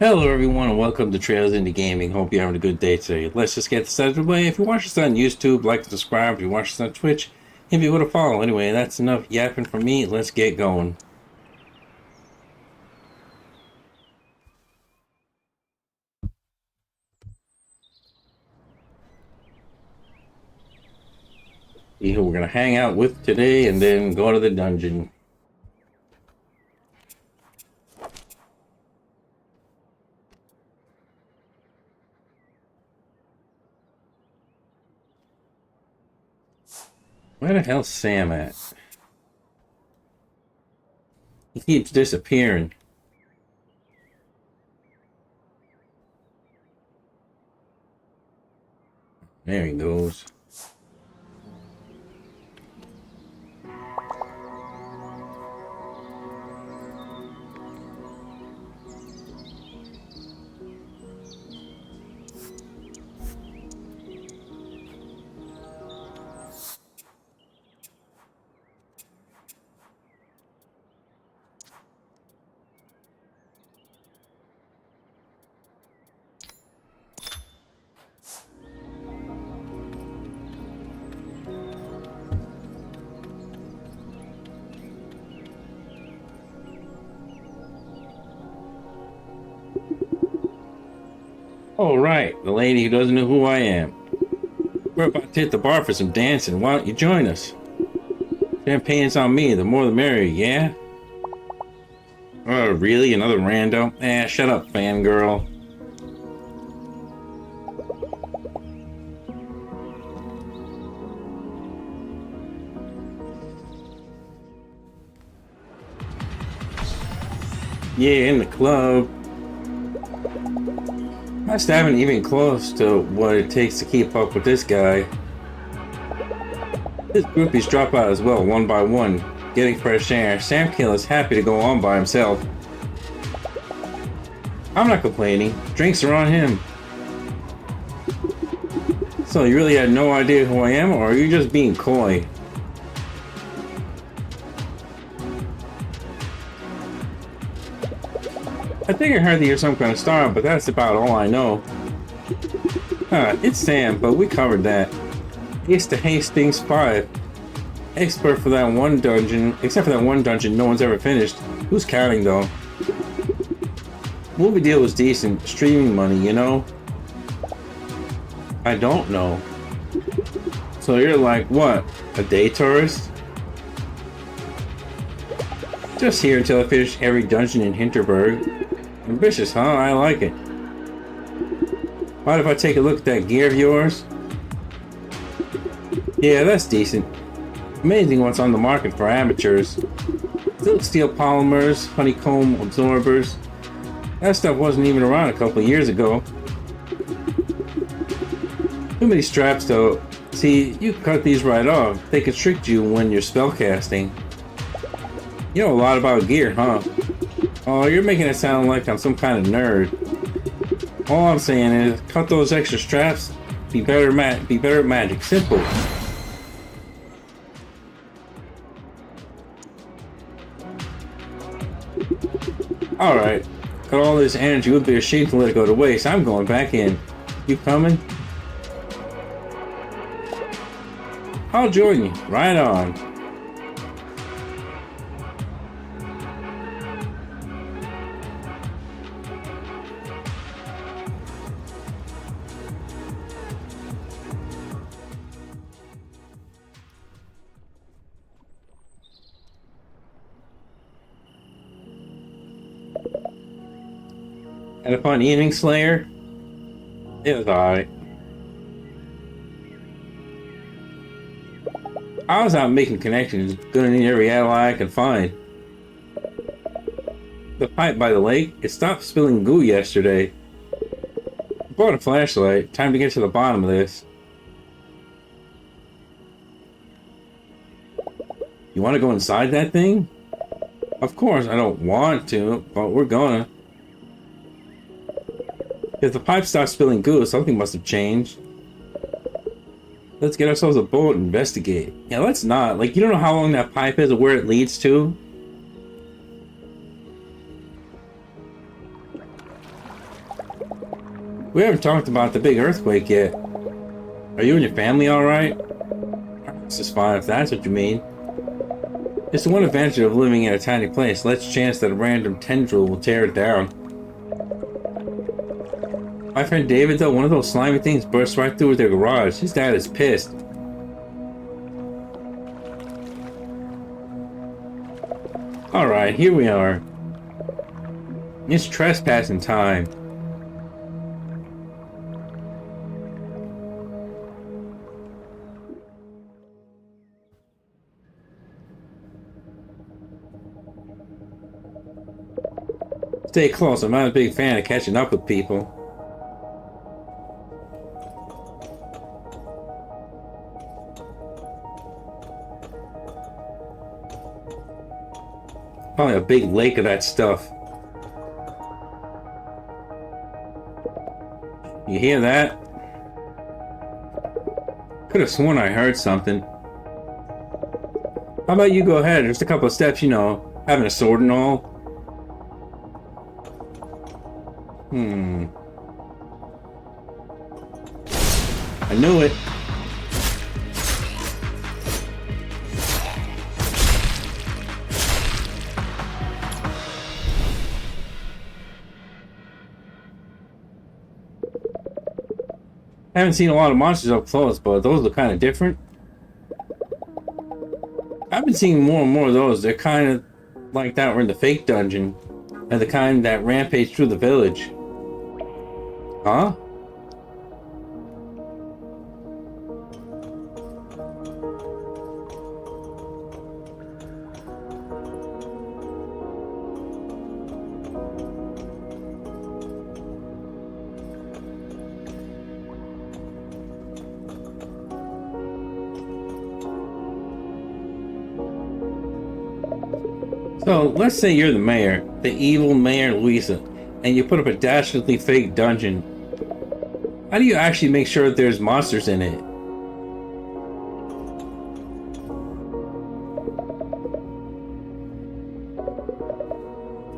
Hello everyone and welcome to Trails into Gaming. Hope you're having a good day today. Let's just get started away. If you watch us on YouTube, like and subscribe. If you watch us on Twitch, if you would to follow. Anyway, that's enough yapping from me. Let's get going. See who we're gonna hang out with today and then go to the dungeon. Where the hell's Sam at? He keeps disappearing. There he goes. Oh right, the lady who doesn't know who I am. We're about to hit the bar for some dancing. Why don't you join us? Champagne's on me, the more the merrier, yeah? Oh, really? Another rando? Shut up, fangirl. Yeah, in the club. I still haven't even close to what it takes to keep up with this guy. His groupies drop out as well, one by one, getting fresh air. Sam Kill is happy to go on by himself. I'm not complaining. Drinks are on him. So you really had no idea who I am, or are you just being coy? I think I heard that you're some kind of star, but that's about all I know. It's Sam, but we covered that. Ace to Hastings 5. Expert for that one dungeon, except for that one dungeon no one's ever finished. Who's counting though? Movie deal was decent, streaming money, you know? I don't know. So you're like, what, a day tourist? Just here until I finish every dungeon in Hinterberg. Ambitious, huh? I like it. Mind if I take a look at that gear of yours? Yeah, that's decent. Amazing what's on the market for amateurs. Silk steel polymers, honeycomb absorbers. That stuff wasn't even around a couple of years ago. Too many straps though. See, you cut these right off. They constrict you when you're spellcasting. You know a lot about gear, huh? Oh, you're making it sound like I'm some kind of nerd. All I'm saying is, cut those extra straps. Be better at magic. Simple. All right. Got all this energy. Would be a shame to let it go to waste. I'm going back in. You coming? I'll join you. Right on. Had a fun evening, Slayer? It was alright. I was out making connections, gonna need every ally I could find. The pipe by the lake, it stopped spilling goo yesterday. I bought a flashlight. Time to get to the bottom of this. You want to go inside that thing? Of course, I don't want to, but we're gonna. If the pipe stopped spilling goo, something must have changed. Let's get ourselves a boat and investigate. Yeah, let's not. Like, you don't know how long that pipe is or where it leads to? We haven't talked about the big earthquake yet. Are you and your family alright? This is fine if that's what you mean. It's the one advantage of living in a tiny place. Less chance that a random tendril will tear it down. My friend David, though, one of those slimy things burst right through their garage. His dad is pissed. Alright, here we are. It's trespassing time. Stay close, I'm not a big fan of catching up with people. Probably a big lake of that stuff. You hear that? Could have sworn I heard something. How about you go ahead? Just a couple of steps, you know, having a sword and all. I knew it. I haven't seen a lot of monsters up close, but those look kind of different. I've been seeing more and more of those. They're kind of like that were in the fake dungeon, and the kind that rampage through the village. Huh? So, let's say you're the mayor, the evil Mayor Louisa, and you put up a dastardly fake dungeon. How do you actually make sure that there's monsters in it?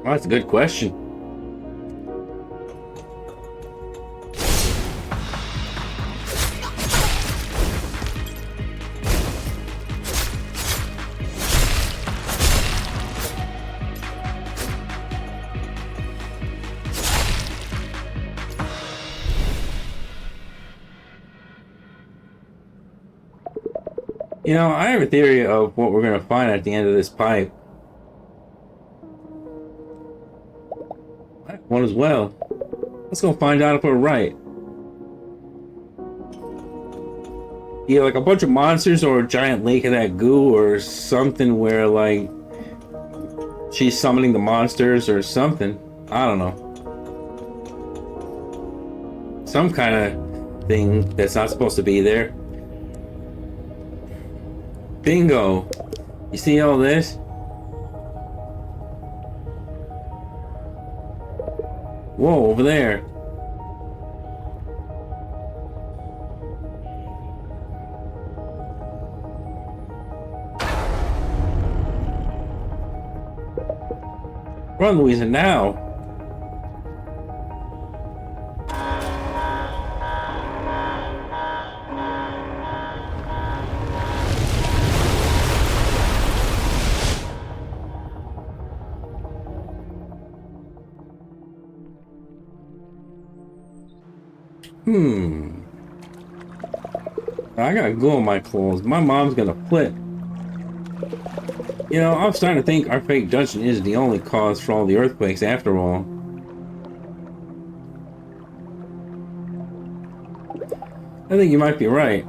Well, that's a good question. You know, I have a theory of what we're going to find at the end of this pipe. One as well. Let's go find out if we're right. Yeah, like a bunch of monsters or a giant lake of that goo or something where, like, she's summoning the monsters or something. I don't know. Some kind of thing that's not supposed to be there. Bingo! You see all this? Whoa, over there. Run, Louisa, now! I gotta glue on my clothes. My mom's gonna flip. You know, I'm starting to think our fake dungeon is the only cause for all the earthquakes after all. I think you might be right.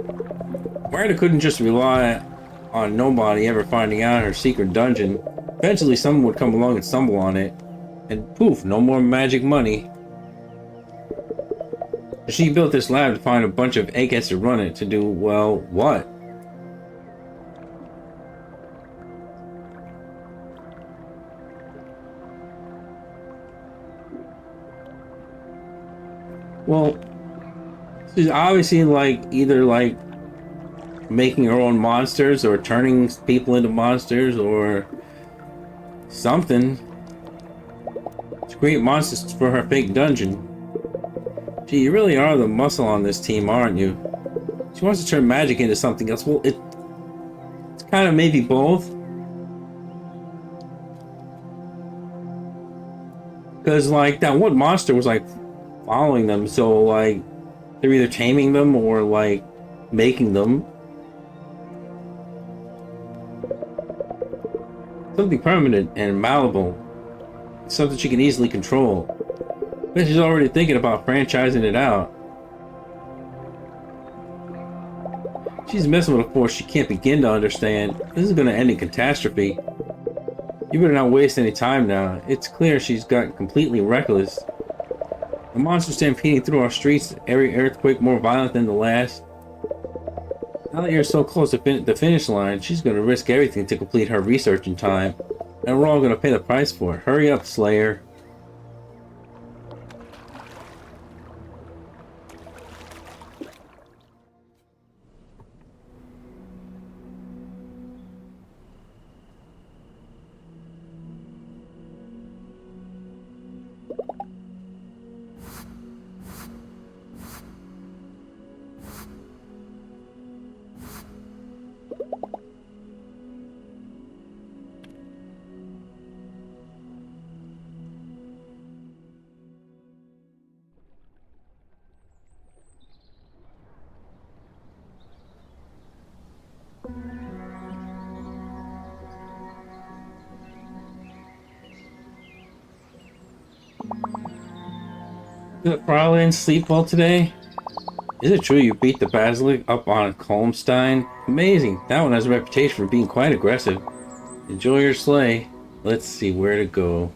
Ryder couldn't just rely on nobody ever finding out her secret dungeon. Eventually someone would come along and stumble on it. And poof, no more magic money. She built this lab to find a bunch of eggheads to run it to do, well, what? Well, she's obviously like either like making her own monsters or turning people into monsters or something to create monsters for her fake dungeon. Gee, you really are the muscle on this team, aren't you? She wants to turn magic into something else. Well, it's kind of maybe both. Because, like, that one monster was, like, following them. So, like, they're either taming them or, like, making them. Something permanent and malleable. Something she can easily control. But she's already thinking about franchising it out. She's messing with a force she can't begin to understand. This is gonna end in catastrophe. You better not waste any time now. It's clear she's gotten completely reckless. The monster stampeding through our streets, every earthquake more violent than the last. Now that you're so close to the finish line, she's gonna risk everything to complete her research in time. And we're all gonna pay the price for it. Hurry up, Slayer. Did Fraulein sleep well today? Is it true you beat the Basilisk up on Kolmstein? Amazing. That one has a reputation for being quite aggressive. Enjoy your sleigh. Let's see where to go.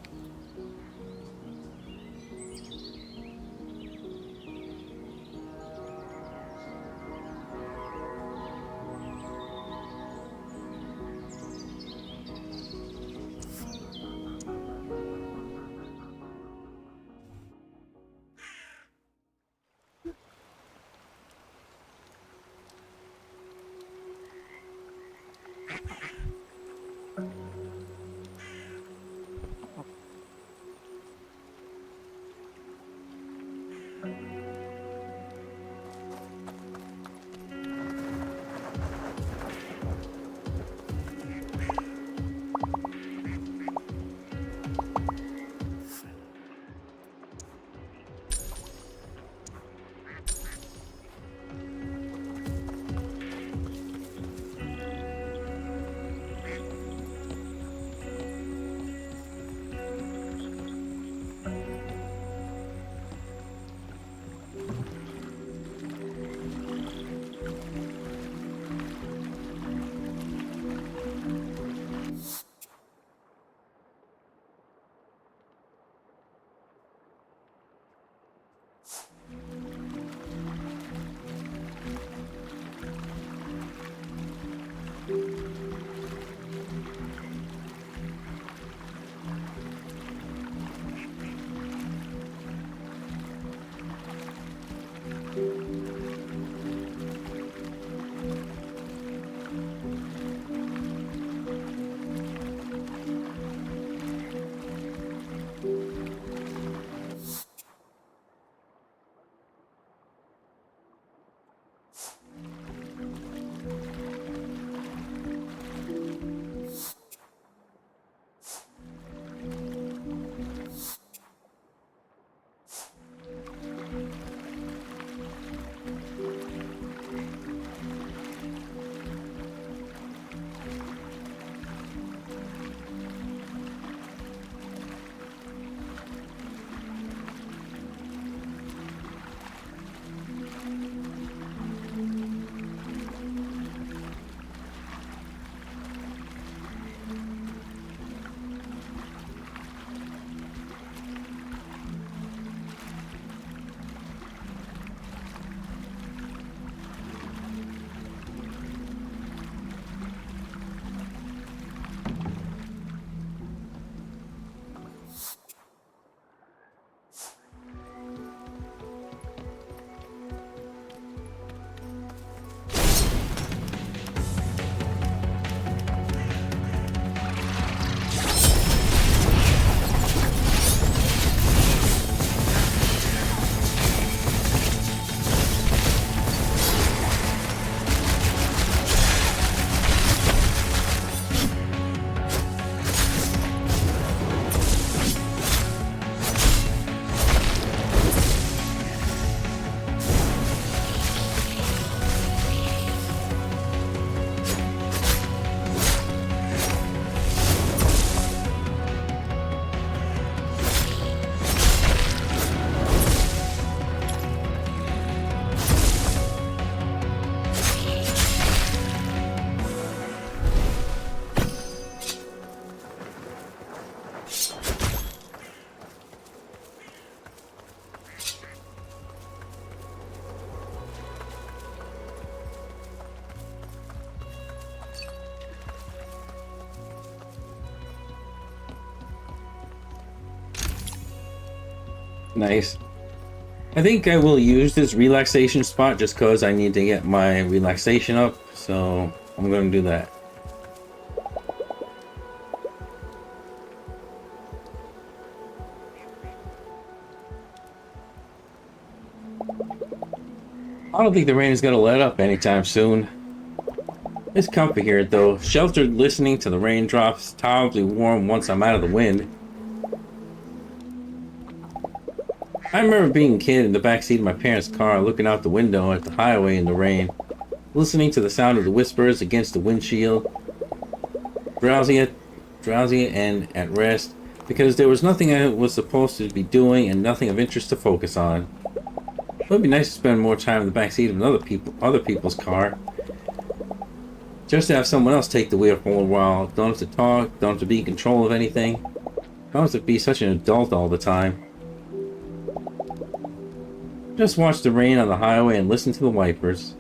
Nice. I think I will use this relaxation spot just because I need to get my relaxation up, so I'm going to do that. I don't think the rain is going to let up anytime soon. It's comfy here though, sheltered listening to the raindrops, tolerably warm once I'm out of the wind. I remember being a kid in the backseat of my parents' car looking out the window at the highway in the rain, listening to the sound of the whispers against the windshield, drowsy and at rest, because there was nothing I was supposed to be doing and nothing of interest to focus on. It would be nice to spend more time in the backseat of other people's car. Just to have someone else take the wheel for a while. Don't have to talk, don't have to be in control of anything. Don't have to be such an adult all the time. Just watch the rain on the highway and listen to the wipers.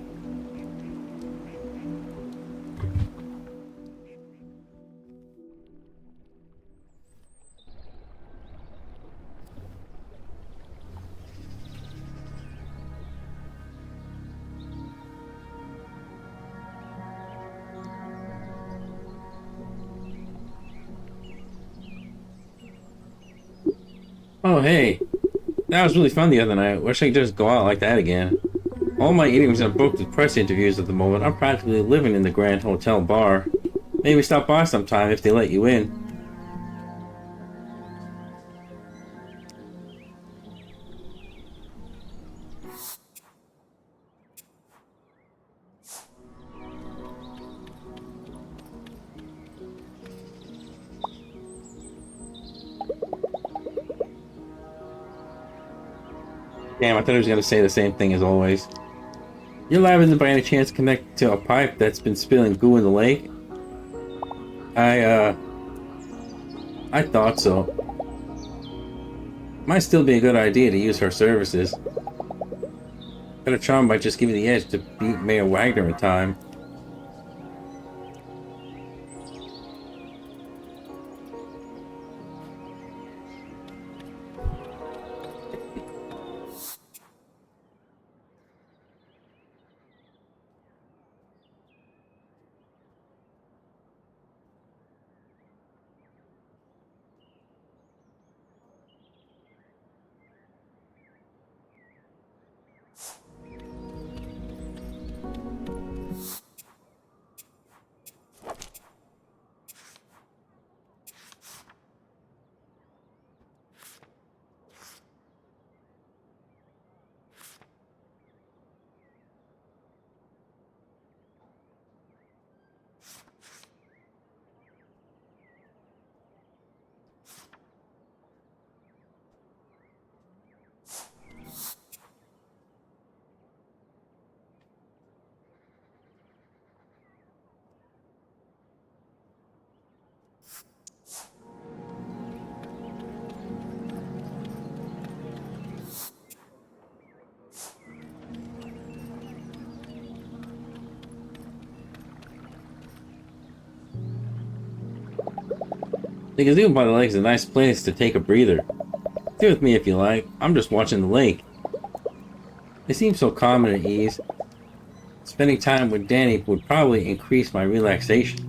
Oh hey, that was really fun the other night. Wish I could just go out like that again. All my evenings are booked with press interviews at the moment. I'm practically living in the Grand Hotel bar. Maybe stop by sometime if they let you in. Damn, I thought he was gonna say the same thing as always. Your lab isn't by any chance connected to a pipe that's been spilling goo in the lake? I thought so. Might still be a good idea to use her services. Got a charm might just give you the edge to beat Mayor Wagner in time. The gazebo by the lake is a nice place to take a breather. Stay with me if you like. I'm just watching the lake. It seems so calm and at ease. Spending time with Danny would probably increase my relaxation.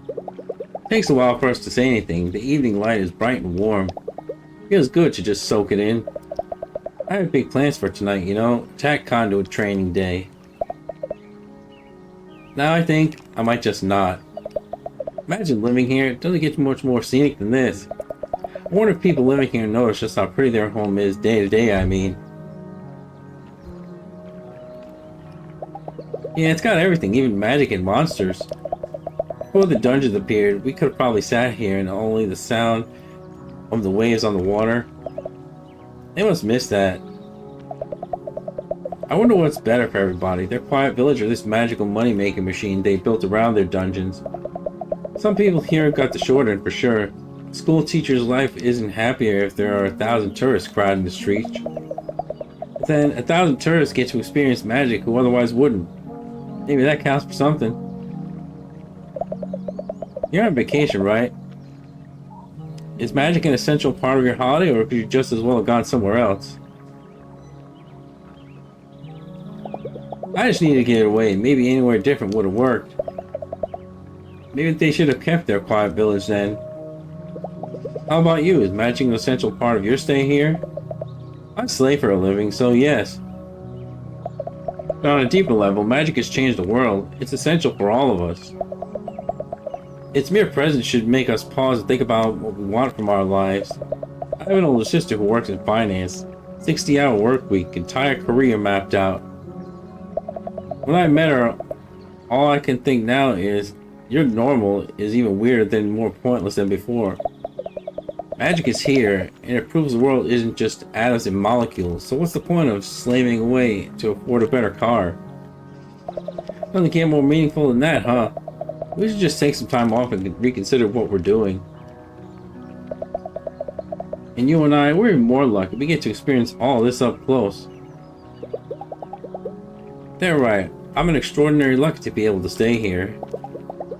It takes a while for us to say anything. The evening light is bright and warm. Feels good to just soak it in. I have big plans for tonight, you know. Tack conduit training day. Now I think I might just not. Imagine living here. It doesn't get much more scenic than this. I wonder if people living here notice just how pretty their home is day to day, I mean. Yeah, it's got everything, even magic and monsters. Before the dungeons appeared, we could have probably sat here and only the sound of the waves on the water. They must miss that. I wonder what's better for everybody, their quiet village or this magical money-making machine they built around their dungeons. Some people here got the short end for sure. School teacher's life isn't happier if there are 1,000 tourists crowding the streets. But then 1,000 tourists get to experience magic who otherwise wouldn't. Maybe that counts for something. You're on vacation, right? Is magic an essential part of your holiday, or could you just as well have gone somewhere else? I just needed to get away. Maybe anywhere different would have worked. Maybe they should have kept their quiet village then. How about you? Is magic an essential part of your stay here? I slay for a living, so yes. But on a deeper level, magic has changed the world. It's essential for all of us. Its mere presence should make us pause and think about what we want from our lives. I have an older sister who works in finance. 60-hour work week, entire career mapped out. When I met her, all I can think now is, your normal is even weirder than more pointless than before. Magic is here, and it proves the world isn't just atoms and molecules, so what's the point of slaving away to afford a better car? Nothing can more meaningful than that, huh? We should just take some time off and reconsider what we're doing. And you and I, we're even more lucky. We get to experience all this up close. They're right. I'm an extraordinary luck to be able to stay here.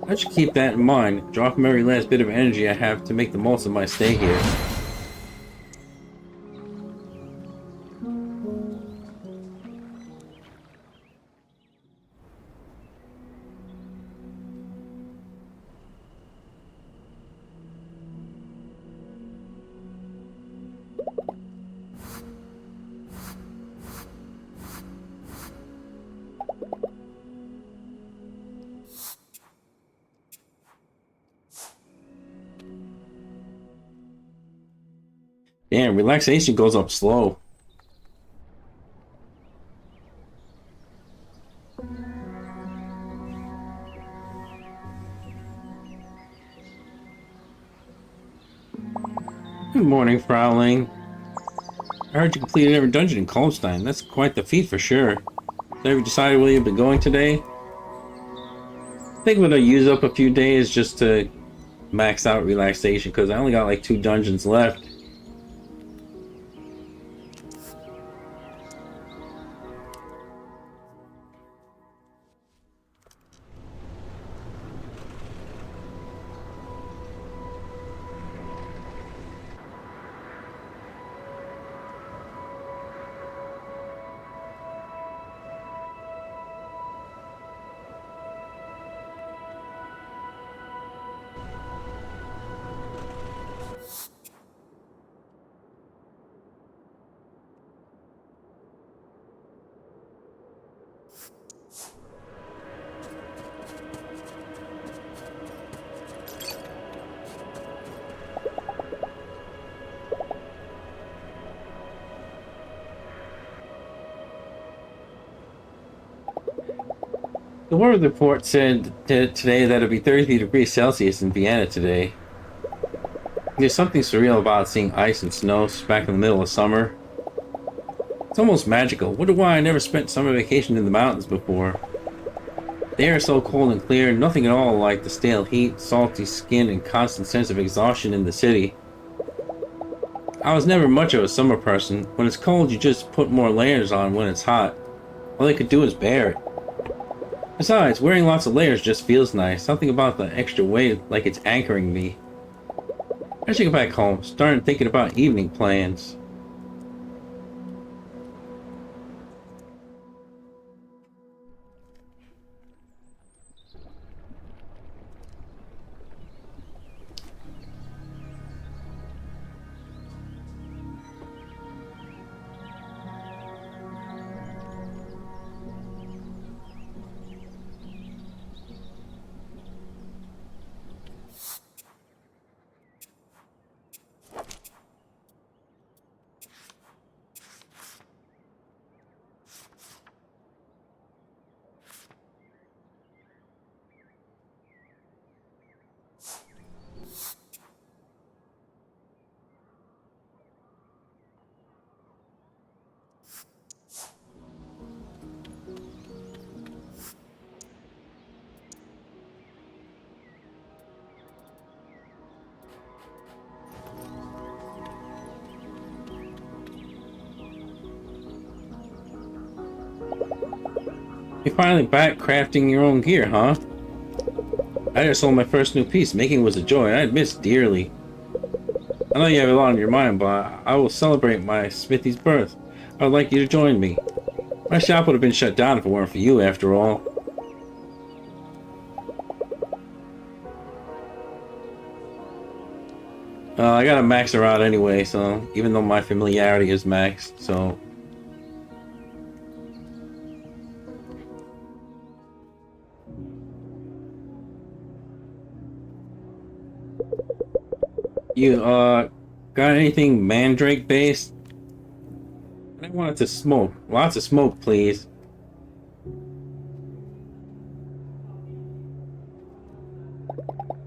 I should keep that in mind, draw from every last bit of energy I have to make the most of my stay here. Damn, relaxation goes up slow. Good morning, Frowling. I heard you completed every dungeon in Colstein. That's quite the feat for sure. Have you decided where you'll be going today? I think I'm gonna use up a few days just to max out relaxation because I only got like 2 dungeons left. The weather report said today that it'll be 33 degrees Celsius in Vienna today. There's something surreal about seeing ice and snow back in the middle of summer. It's almost magical. Wonder why I never spent summer vacation in the mountains before. The air is so cold and clear, nothing at all like the stale heat, salty skin, and constant sense of exhaustion in the city. I was never much of a summer person. When it's cold, you just put more layers on when it's hot. All I could do is bear it. Besides, wearing lots of layers just feels nice. Something about the extra weight, like it's anchoring me. I should get back home, start thinking about evening plans. You're finally back crafting your own gear, huh? I just sold my first new piece. Making was a joy, and I'd miss dearly. I know you have a lot on your mind, but I will celebrate my Smithy's birth. I'd like you to join me. My shop would have been shut down if it weren't for you, after all. I gotta max her out anyway, so even though my familiarity is maxed, so you got anything mandrake based? I wanted to smoke. Lots of smoke, please.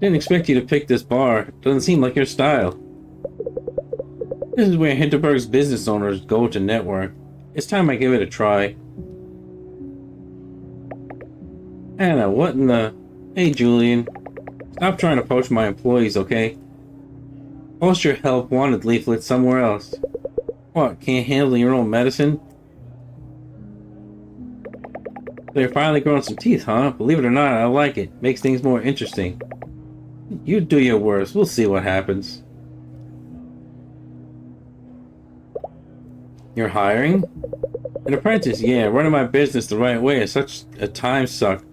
Didn't expect you to pick this bar. Doesn't seem like your style. This is where Hinterberg's business owners go to network. It's time I give it a try. Anna, what in the... Hey, Julian. Stop trying to poach my employees, okay? Post your help wanted leaflet somewhere else. What, can't handle your own medicine? So you're finally growing some teeth, huh? Believe it or not, I like it. Makes things more interesting. You do your worst. We'll see what happens. You're hiring? An apprentice, yeah. Running my business the right way is such a time suck.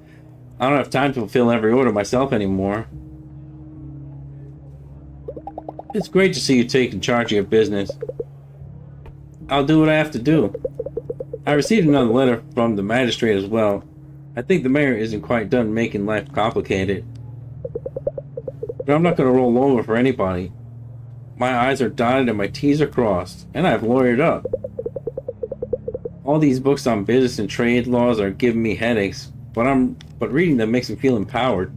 I don't have time to fulfill every order myself anymore. It's great to see you taking charge of your business. I'll do what I have to do. I received another letter from the magistrate as well. I think the mayor isn't quite done making life complicated. But I'm not going to roll over for anybody. My I's are dotted and my T's are crossed, and I've lawyered up. All these books on business and trade laws are giving me headaches, but reading them makes me feel empowered.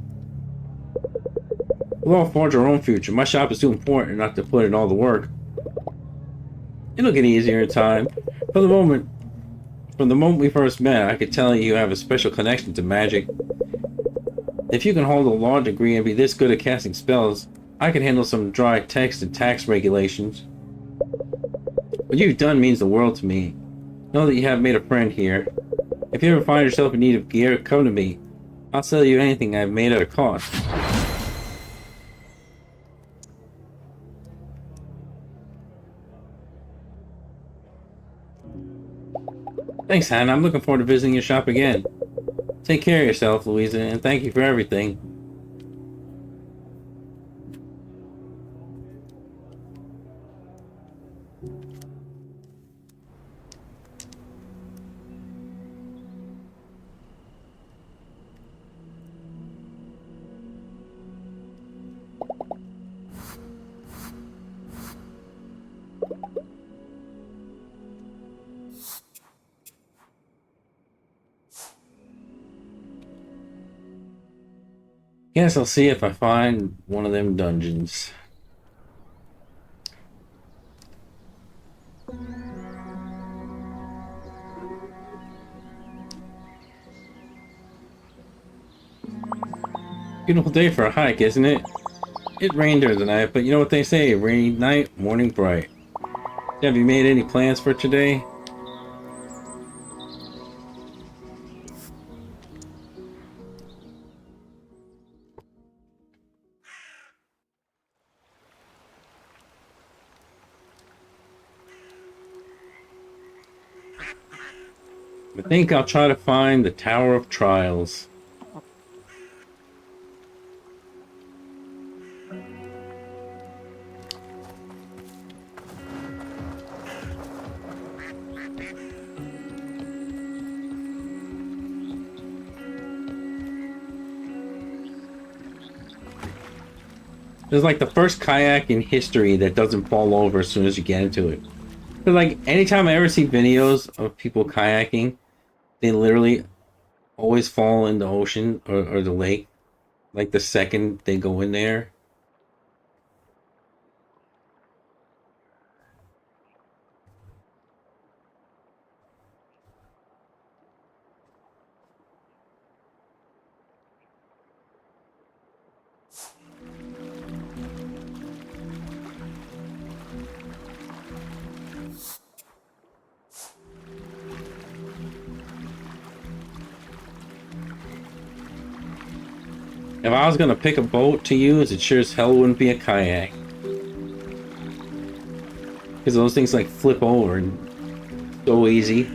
We'll all forge our own future. My shop is too important not to put in all the work. It'll get easier in time. From the moment we first met, I could tell you have a special connection to magic. If you can hold a law degree and be this good at casting spells, I can handle some dry text and tax regulations. What you've done means the world to me. Know that you have made a friend here. If you ever find yourself in need of gear, come to me. I'll sell you anything I've made at a cost. Thanks, Hannah. I'm looking forward to visiting your shop again. Take care of yourself, Louisa, and thank you for everything. Guess I'll see if I find one of them dungeons. Beautiful day for a hike, isn't it? It rained here tonight, but you know what they say, rainy night, morning bright. Have you made any plans for today? I think I'll try to find the Tower of Trials. It's like the first kayak in history that doesn't fall over as soon as you get into it. But like anytime I ever see videos of people kayaking, they literally always fall in the ocean or the lake, like the second they go in there. If I was gonna pick a boat to use, it sure as hell wouldn't be a kayak. Because those things like flip over and so easy.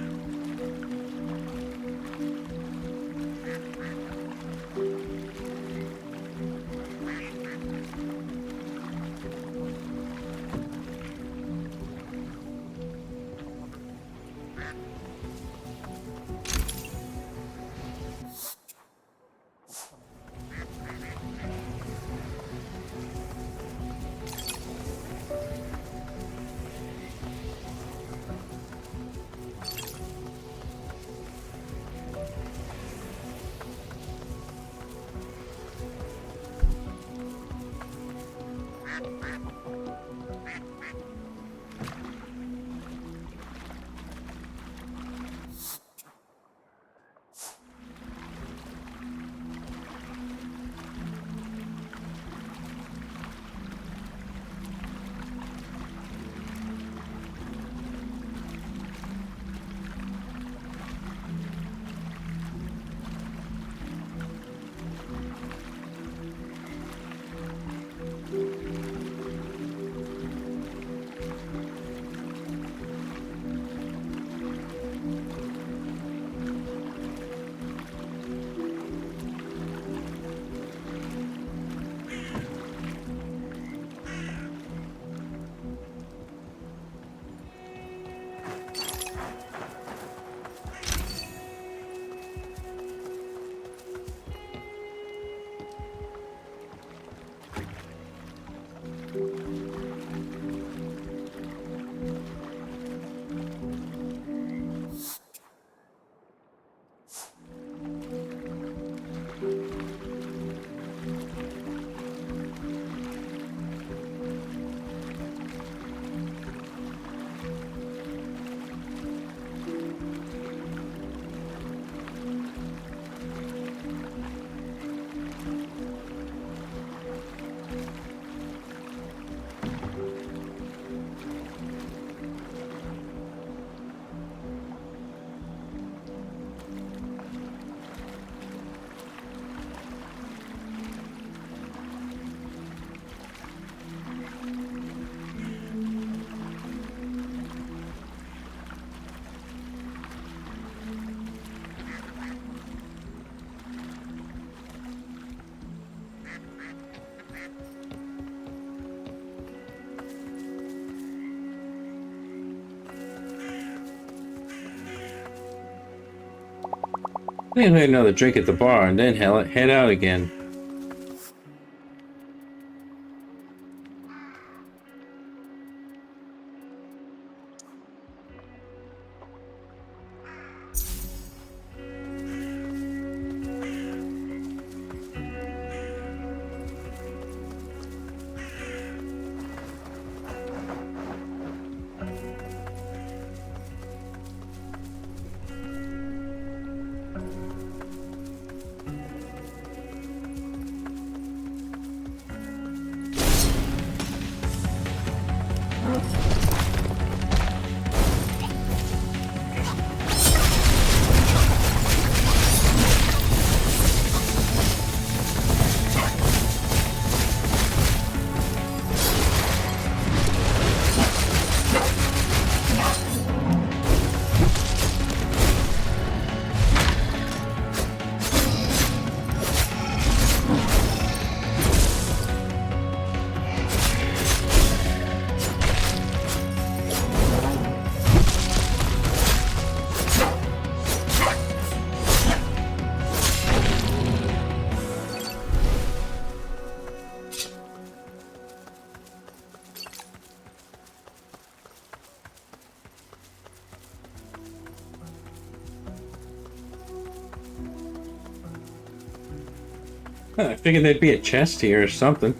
Then had another drink at the bar and then head out again. I figured there'd be a chest here or something.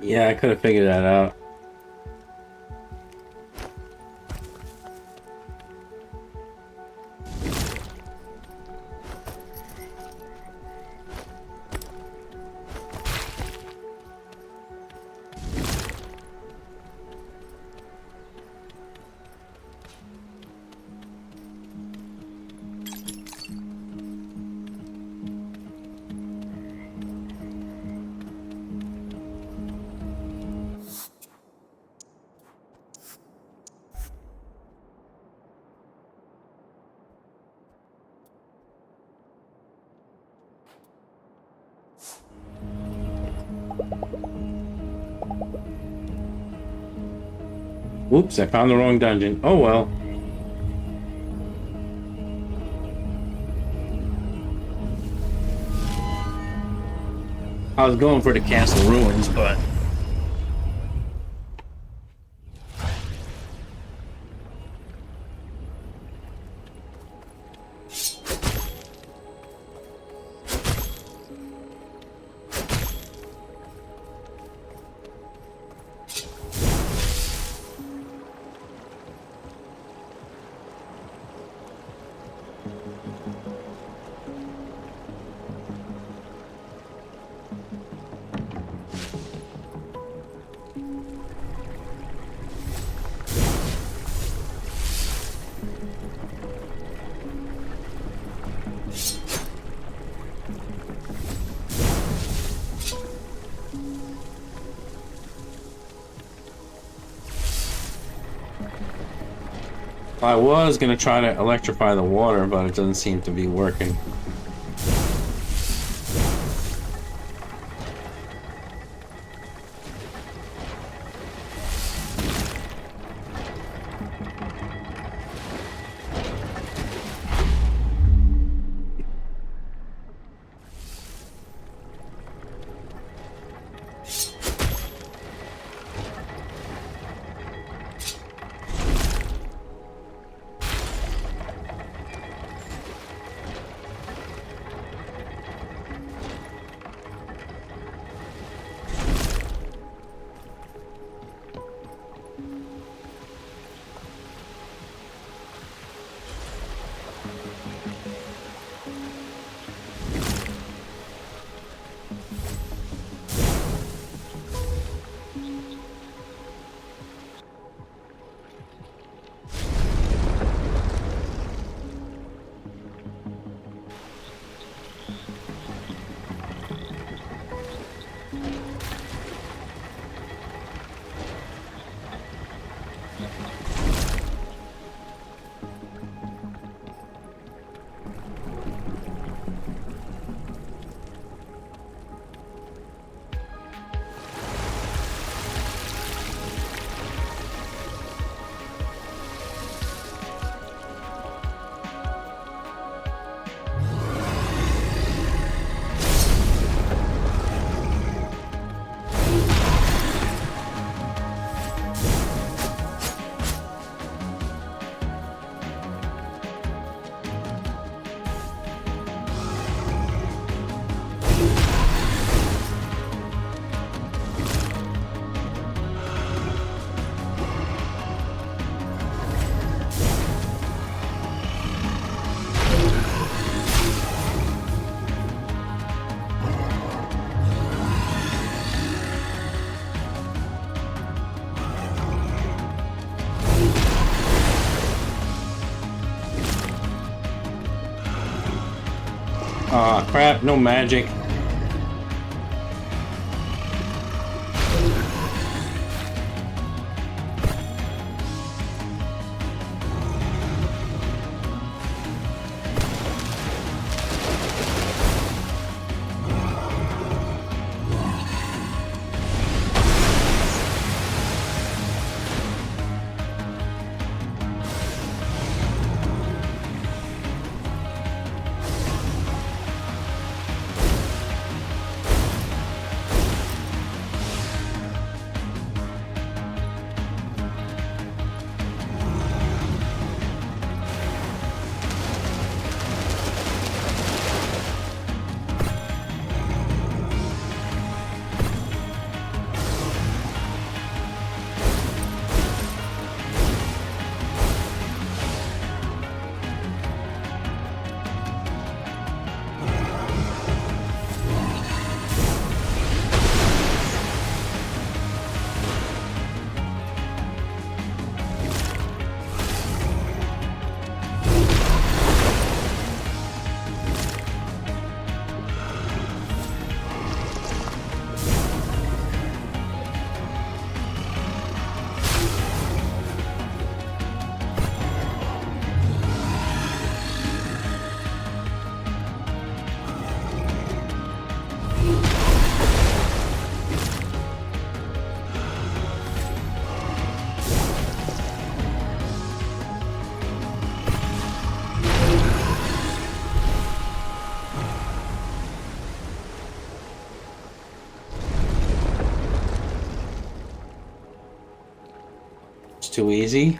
Yeah, I could have figured that out. Oops, I found the wrong dungeon. Oh well. I was going for the castle ruins, but... I was gonna try to electrify the water, but it doesn't seem to be working. Aw, crap, no magic. too easy.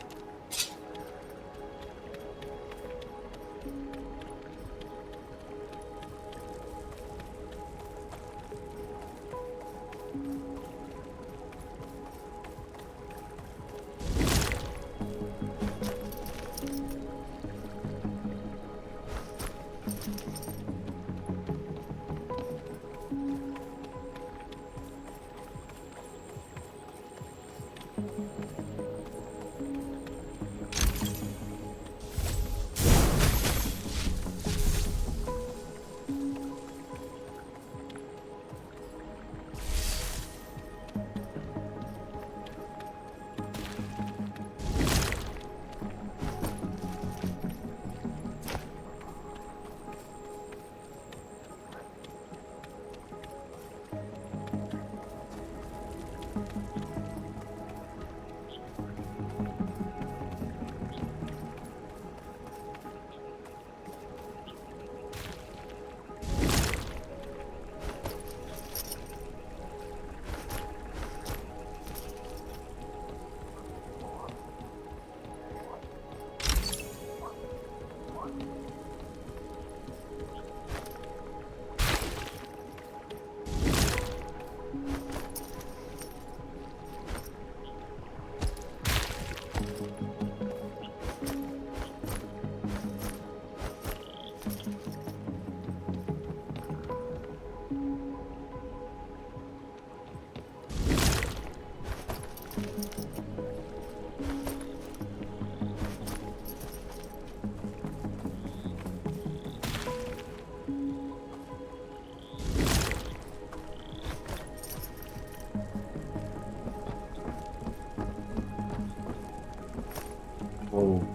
Whoa.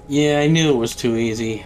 Yeah, I knew it was too easy.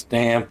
Damn.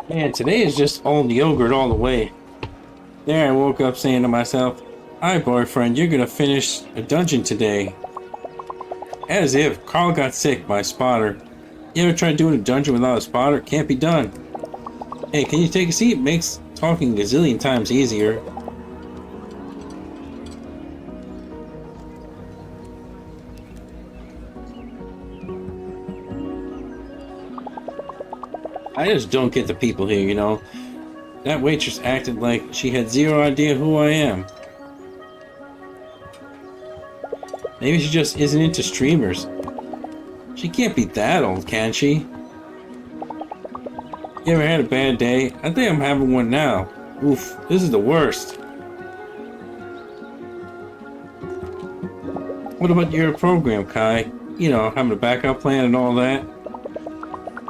Man, today is just all yogurt all the way. There, I woke up saying to myself, "Hi, boyfriend, you're gonna finish a dungeon today." As if Carl got sick by a spotter. You ever tried doing a dungeon without a spotter? Can't be done. Hey, can you take a seat? Makes talking a gazillion times easier. I just don't get the people here, you know. That waitress acted like she had zero idea who I am. Maybe she just isn't into streamers. She can't be that old, can she? You ever had a bad day? I think I'm having one now. Oof, this is the worst. What about your program, Kai? You know, having a backup plan and all that?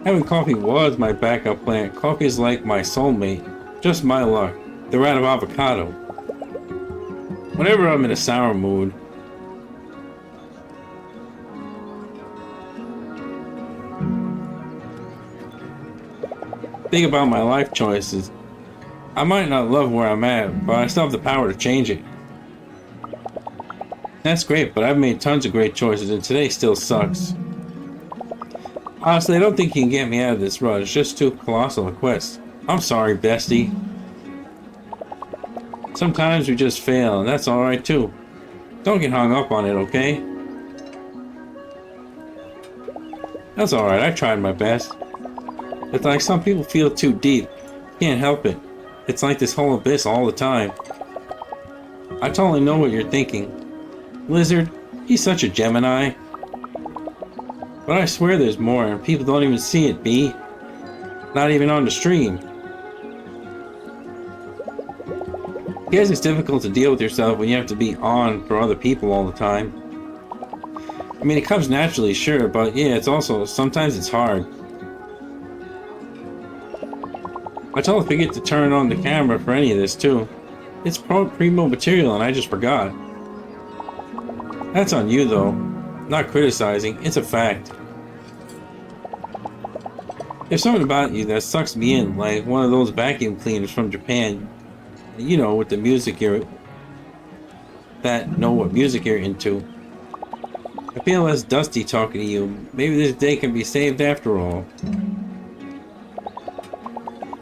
Having coffee was my backup plan. Coffee is like my soulmate. Just my luck. They're out of avocado. Whenever I'm in a sour mood, think about my life choices. I might not love where I'm at, but I still have the power to change it. That's great, but I've made tons of great choices and today still sucks. Honestly, I don't think you can get me out of this rut. It's just too colossal a quest. I'm sorry, bestie. Sometimes we just fail, and that's alright too. Don't get hung up on it, okay? That's alright, I tried my best. It's like some people feel too deep. Can't help it. It's like this whole abyss all the time. I totally know what you're thinking. Lizard, he's such a Gemini. But I swear there's more, and people don't even see it, B. Not even on the stream. I guess it's difficult to deal with yourself when you have to be on for other people all the time. I mean, it comes naturally, sure, but yeah, it's also, sometimes it's hard. I totally forget to turn on the camera for any of this, too. It's primo material, and I just forgot. That's on you, though. Not criticizing, it's a fact. There's something about you that sucks me in, like one of those vacuum cleaners from Japan. You know, with the music you're... that know what music you're into. I feel less dusty talking to you. Maybe this day can be saved after all.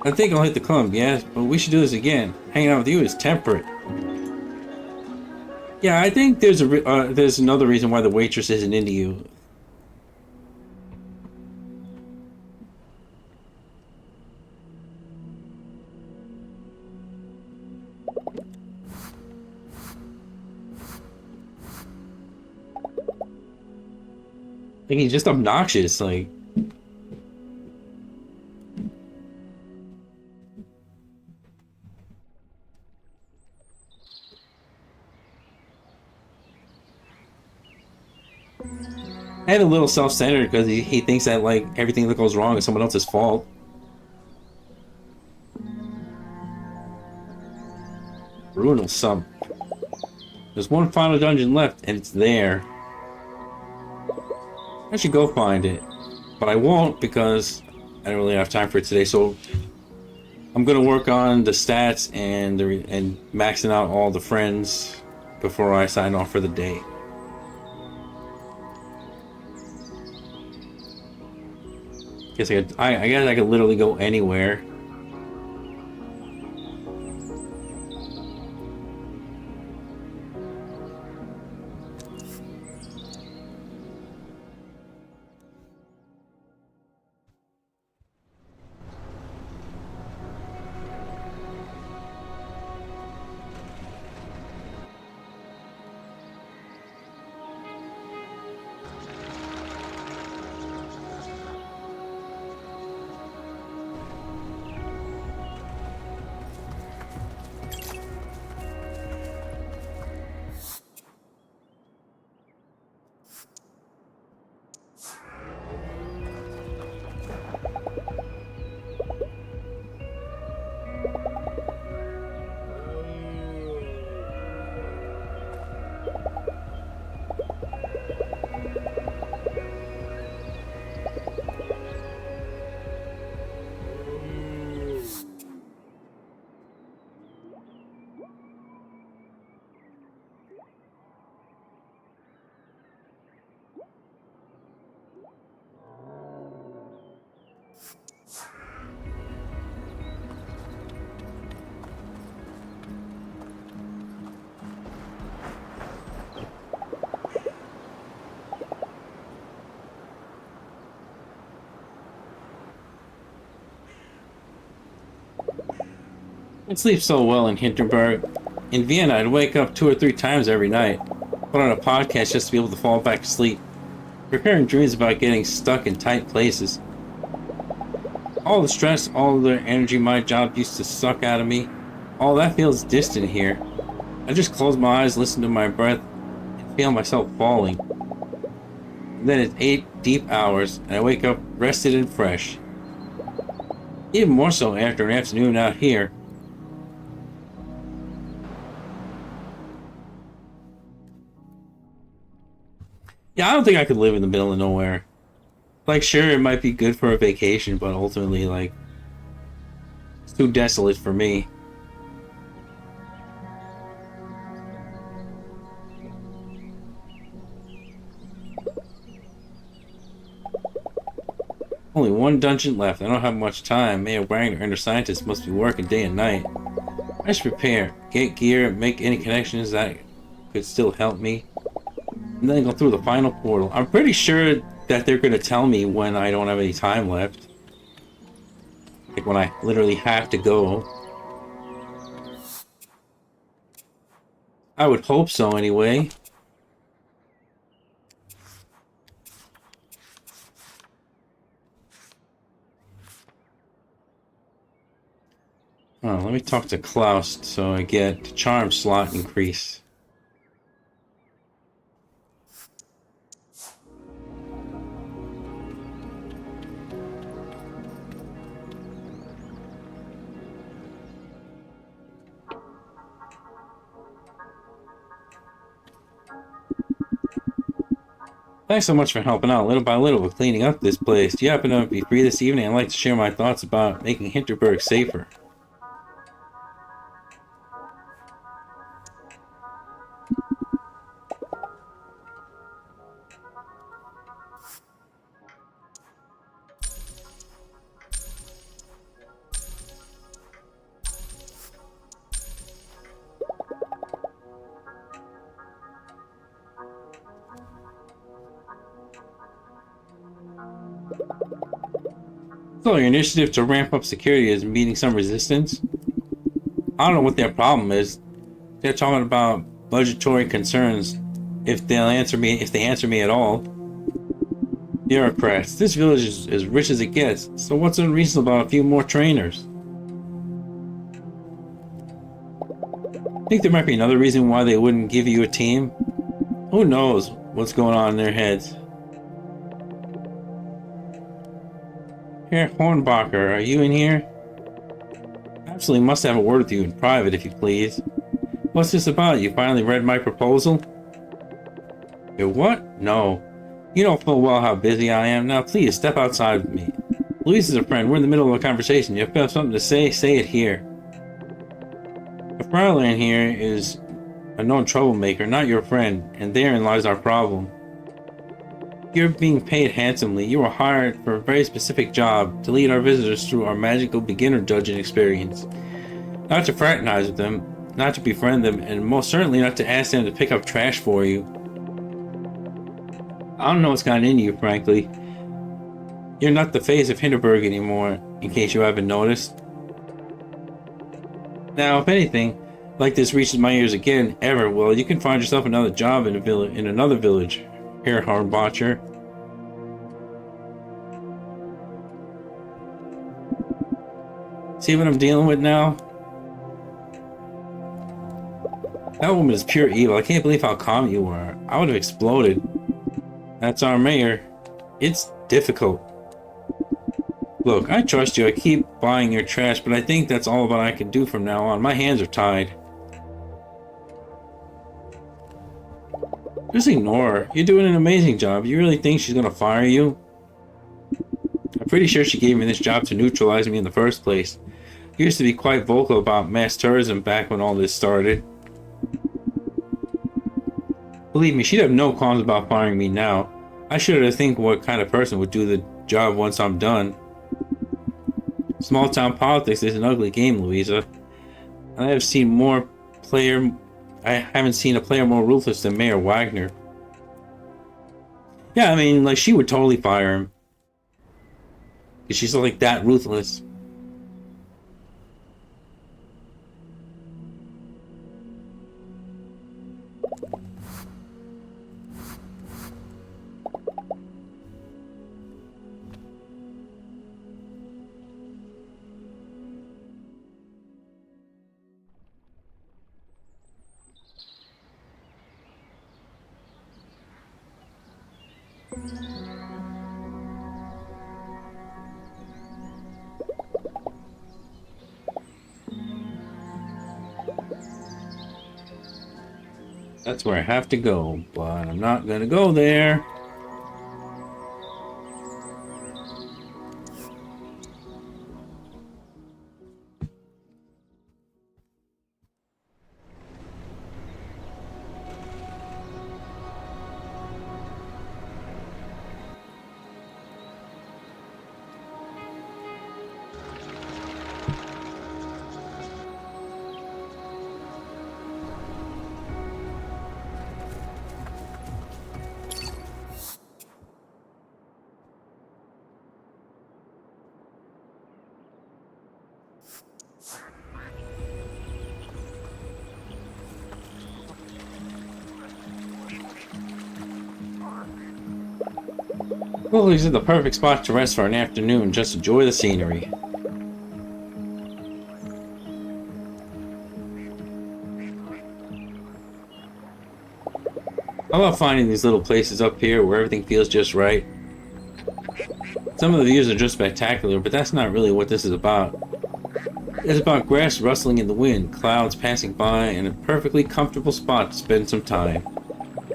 I think I'll hit the club, yes, but we should do this again. Hanging out with you is temperate. Yeah, I think there's another reason why the waitress isn't into you. I think he's just obnoxious, like... And a little self-centered because he thinks that like everything that goes wrong is someone else's fault. Ruinal Sump. There's one final dungeon left, and it's there. I should go find it, but I won't because I don't really have time for it today. So I'm gonna work on the stats and maxing out all the friends before I sign off for the day. I guess I could literally go anywhere. I sleep so well in Hinterberg. In Vienna, I'd wake up 2 or 3 times every night, put on a podcast just to be able to fall back to sleep, preparing dreams about getting stuck in tight places. All the stress, all the energy my job used to suck out of me, all that feels distant here. I just close my eyes, listen to my breath, and feel myself falling. And then it's 8 deep hours, and I wake up rested and fresh. Even more so after an afternoon out here. Yeah, I don't think I could live in the middle of nowhere. Like, sure, it might be good for a vacation, but ultimately, like, it's too desolate for me. Only one dungeon left. I don't have much time. Mayor Wagner and her scientists must be working day and night. I should prepare, get gear, make any connections that could still help me, and then go through the final portal. I'm pretty sure that they're going to tell me when I don't have any time left. Like when I literally have to go. I would hope so anyway. Oh, let me talk to Klaus so I get charm slot increase. Thanks so much for helping out little by little with cleaning up this place. Do you happen to be free this evening? I'd like to share my thoughts about making Hinterberg safer. So your initiative to ramp up security is meeting some resistance? I don't know what their problem is. They're talking about budgetary concerns. If they answer me at all. Bureaucrats. This village is as rich as it gets, so what's unreasonable about a few more trainers? Think there might be another reason why they wouldn't give you a team? Who knows? what's going on in their heads. Herr Hornbacher, are you in here? Absolutely must have a word with you in private, if you please. What's this about? You finally read my proposal? Your what? No. You know full well how busy I am. Now please, step outside with me. Louise is a friend. We're in the middle of a conversation. If you have something to say, say it here. The Fräulein here is a known troublemaker, not your friend, and therein lies our problem. You're being paid handsomely. You were hired for a very specific job, to lead our visitors through our magical beginner dungeon experience. Not to fraternize with them, not to befriend them, and most certainly not to ask them to pick up trash for you. I don't know what's gotten into you, frankly. You're not the face of Hinterberg anymore, in case you haven't noticed. Now, if anything like this reaches my ears again, ever, well, you can find yourself another job in another village, Herr Hornbacher. See what I'm dealing with now? That woman is pure evil. I can't believe how calm you were. I would have exploded. That's our mayor. It's difficult. Look, I trust you. I keep buying your trash, but I think that's all that I can do from now on. My hands are tied. Just ignore her. You're doing an amazing job. You really think she's gonna fire you? I'm pretty sure she gave me this job to neutralize me in the first place. You used to be quite vocal about mass tourism back when all this started. Believe me, she'd have no qualms about firing me now. I shudder to think what kind of person would do the job once I'm done. Small town politics is an ugly game, Louisa. I haven't seen a player more ruthless than Mayor Wagner. Yeah, I mean, like, she would totally fire him. Because she's like that ruthless. That's where I have to go, but I'm not gonna go there. Well, these are the perfect spot to rest for an afternoon, just enjoy the scenery. I love finding these little places up here where everything feels just right. Some of the views are just spectacular, but that's not really what this is about. It's about grass rustling in the wind, clouds passing by, and a perfectly comfortable spot to spend some time.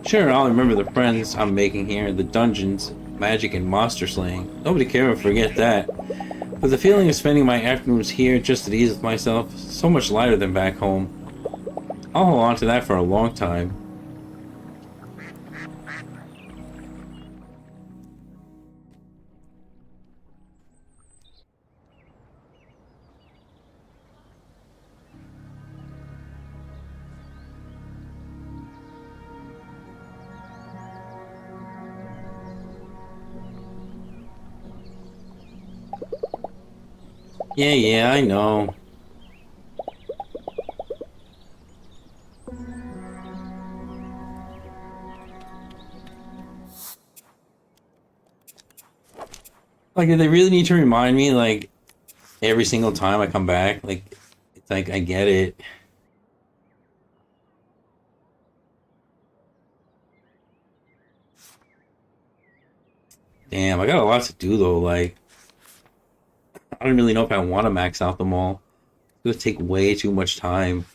Sure, I'll remember the friends I'm making here, the dungeons, magic, and monster slaying. Nobody can ever forget that. But the feeling of spending my afternoons here just at ease with myself is so much lighter than back home. I'll hold on to that for a long time. Yeah, I know. Like, do they really need to remind me, like, every single time I come back? Like, it's like, I get it. Damn, I got a lot to do though. Like, I don't really know if I want to max out them all. It's gonna take way too much time.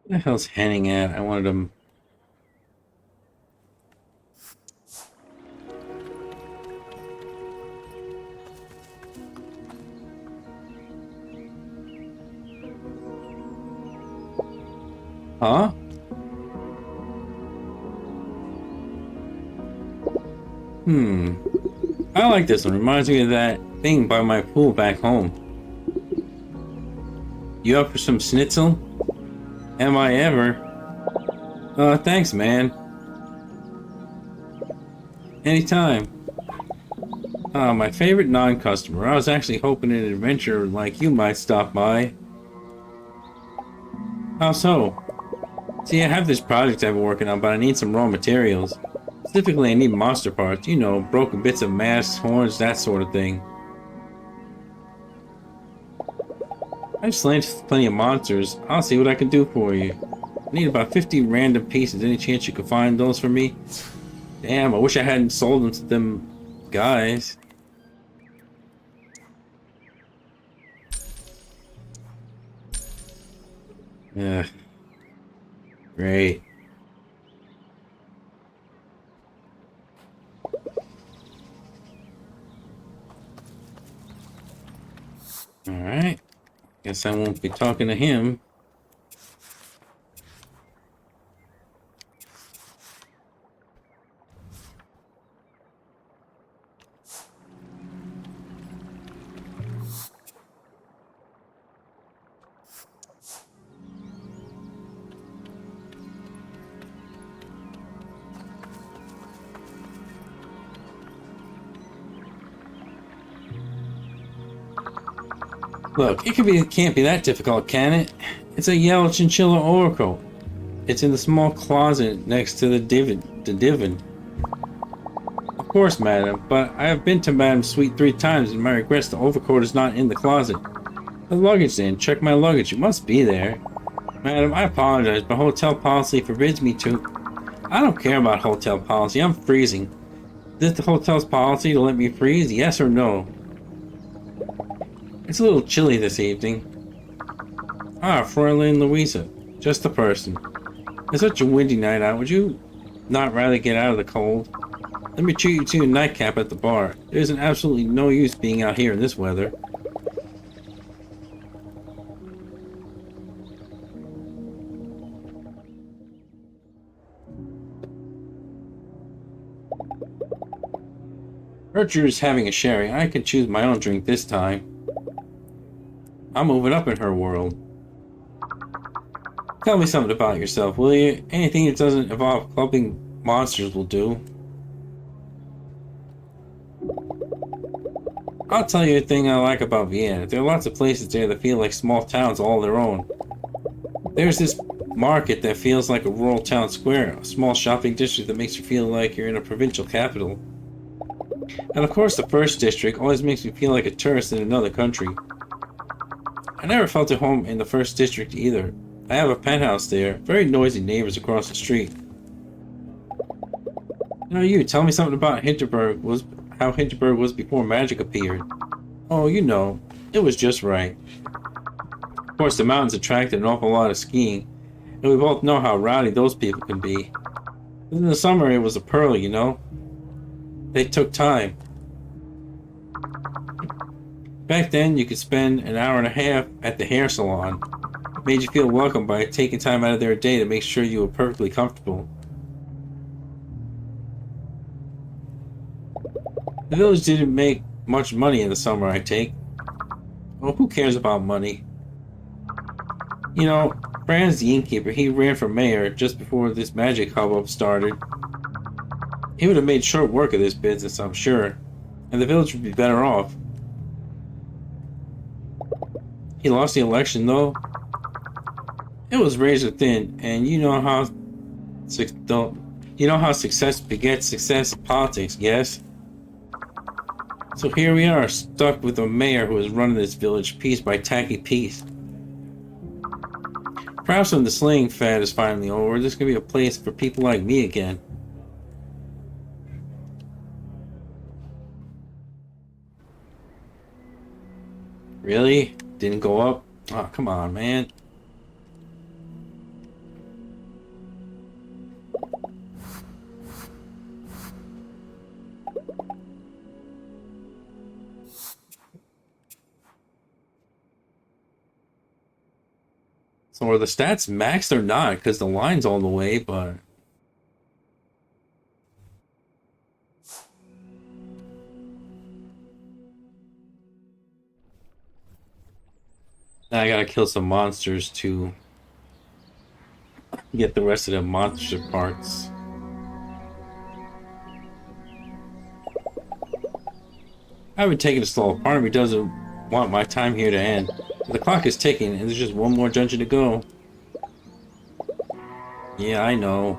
Where the hell's Henning at? I wanted him. Huh? Hmm. I like this one. Reminds me of that thing by my pool back home. You up for some schnitzel? Am I ever? Thanks, man. Anytime. My favorite non-customer. I was actually hoping an adventurer like you might stop by. How so? See, I have this project I've been working on, but I need some raw materials. Specifically, I need monster parts. You know, broken bits of masks, horns, that sort of thing. I've slain plenty of monsters. I'll see what I can do for you. I need about 50 random pieces. Any chance you could find those for me? Damn, I wish I hadn't sold them to them guys. Yeah. Great. Alright. Guess I won't be talking to him. Look, can't be that difficult, can it? It's a yellow chinchilla overcoat. It's in the small closet next to the divan. Of course, madam, but I have been to Madam's suite 3 times, and my regrets the overcoat is not in the closet. The luggage then. Check my luggage. It must be there. Madam, I apologize, but hotel policy forbids me to. I don't care about hotel policy. I'm freezing. Is this the hotel's policy to let me freeze? Yes or no? It's a little chilly this evening. Ah, Fräulein Louisa. Just the person. It's such a windy night out. Would you not rather get out of the cold? Let me treat you to a nightcap at the bar. There's absolutely no use being out here in this weather. Gertrude's having a sherry. I can choose my own drink this time. I'm moving up in her world. Tell me something about yourself, will you? Anything that doesn't involve clubbing monsters will do. I'll tell you a thing I like about Vienna. There are lots of places there that feel like small towns all their own. There's this market that feels like a rural town square, a small shopping district that makes you feel like you're in a provincial capital. And of course the first district always makes me feel like a tourist in another country. I never felt at home in the first district either. I have a penthouse there, very noisy neighbors across the street. Now you, tell me something about how Hinterberg was before magic appeared. Oh, you know, it was just right. Of course the mountains attracted an awful lot of skiing, and we both know how rowdy those people can be. In the summer it was a pearl, you know? They took time. Back then, you could spend an hour and a half at the hair salon. It made you feel welcome by taking time out of their day to make sure you were perfectly comfortable. The village didn't make much money in the summer, I take. Well, who cares about money? You know, Franz the innkeeper, he ran for mayor just before this magic hubbub started. He would have made short work of this business, I'm sure, and the village would be better off. He lost the election though. It was razor thin, and you know how success begets success in politics, yes? So here we are, stuck with a mayor who is running this village piece by tacky piece. Perhaps when the slaying fad is finally over, there's gonna be a place for people like me again. Really? Didn't go up? Oh, come on, man. So are the stats maxed or not? Because the line's all the way, but... Now I gotta kill some monsters to get the rest of the monster parts. I would take it slow. Part of me doesn't want my time here to end. The clock is ticking, and there's just one more dungeon to go. Yeah, I know.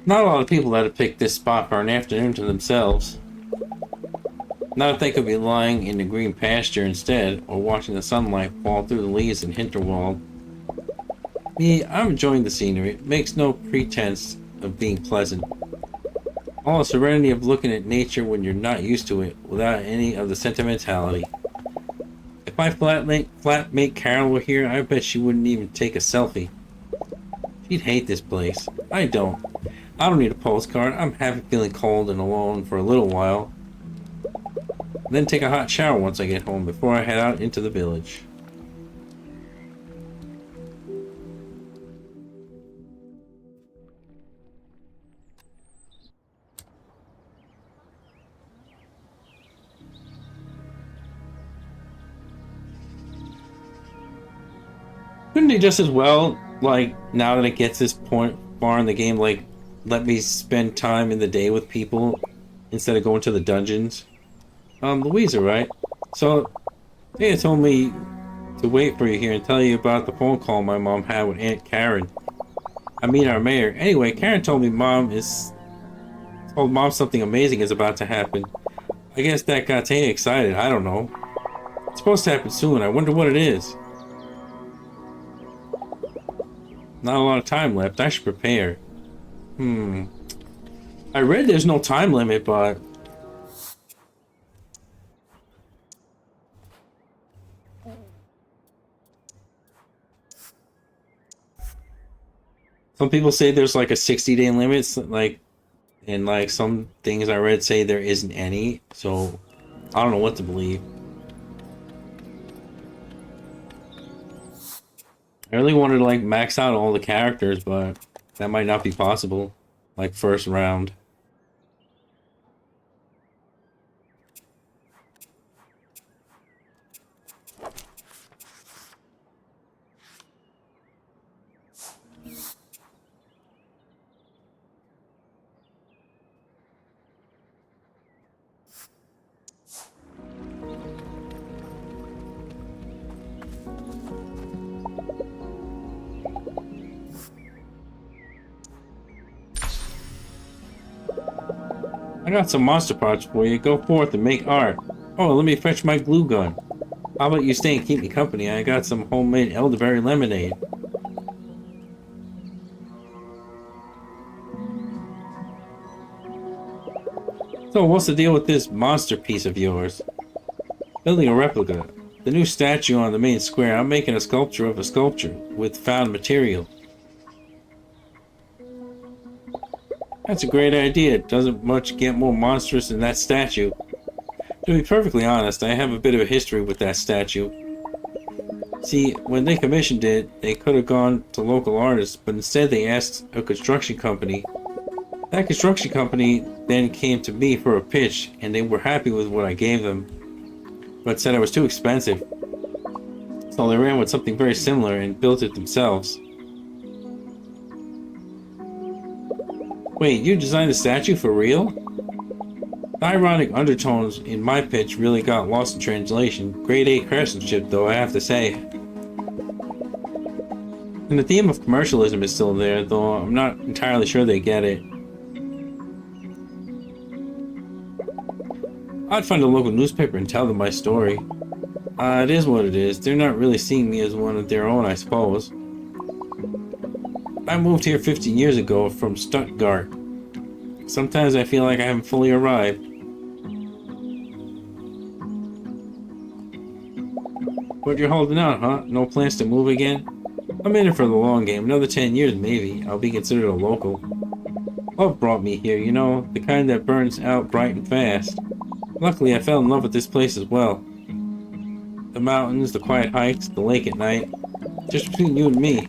Not a lot of people that have picked this spot for an afternoon to themselves. Not if they could be lying in the green pasture instead, or watching the sunlight fall through the leaves in Hinterwald. Me, I'm enjoying the scenery. It makes no pretense of being pleasant. All the serenity of looking at nature when you're not used to it, without any of the sentimentality. If my flatmate Carol were here, I bet she wouldn't even take a selfie. She'd hate this place. I don't. I don't need a postcard. I'm happy feeling cold and alone for a little while. Then take a hot shower once I get home before I head out into the village. Couldn't they just as well, like, now that it gets this point far in the game, like, let me spend time in the day with people instead of going to the dungeons? Louisa, right? So, they had told me to wait for you here and tell you about the phone call my mom had with Aunt Karen. I mean our mayor. Anyway, Karen told mom something amazing is about to happen. I guess that got Tanya excited. I don't know. It's supposed to happen soon. I wonder what it is. Not a lot of time left. I should prepare. I read there's no time limit, but some people say there's like a 60-day limit, like, and like some things I read say there isn't any, so I don't know what to believe. I really wanted to like max out all the characters, but that might not be possible, like first round. I got some monster parts for you. Go forth and make art. Oh, let me fetch my glue gun. How about you stay and keep me company? I got some homemade elderberry lemonade. So, what's the deal with this monster piece of yours? Building a replica. The new statue on the main square. I'm making a sculpture of a sculpture with found material. That's a great idea. It doesn't much get more monstrous than that statue. To be perfectly honest, I have a bit of a history with that statue. See, when they commissioned it, they could have gone to local artists, but instead they asked a construction company. That construction company then came to me for a pitch, and they were happy with what I gave them, but said I was too expensive. So they ran with something very similar and built it themselves. Wait, you designed the statue for real? The ironic undertones in my pitch really got lost in translation. Grade A craftsmanship, though, I have to say. And the theme of commercialism is still there, though I'm not entirely sure they get it. I'd find a local newspaper and tell them my story. It is what it is. They're not really seeing me as one of their own, I suppose. I moved here 15 years ago from Stuttgart. Sometimes I feel like I haven't fully arrived. But you're holding out, huh? No plans to move again? I'm in it for the long game. Another 10 years, maybe. I'll be considered a local. Love brought me here, you know, the kind that burns out bright and fast. Luckily, I fell in love with this place as well. The mountains, the quiet hikes, the lake at night. Just between you and me.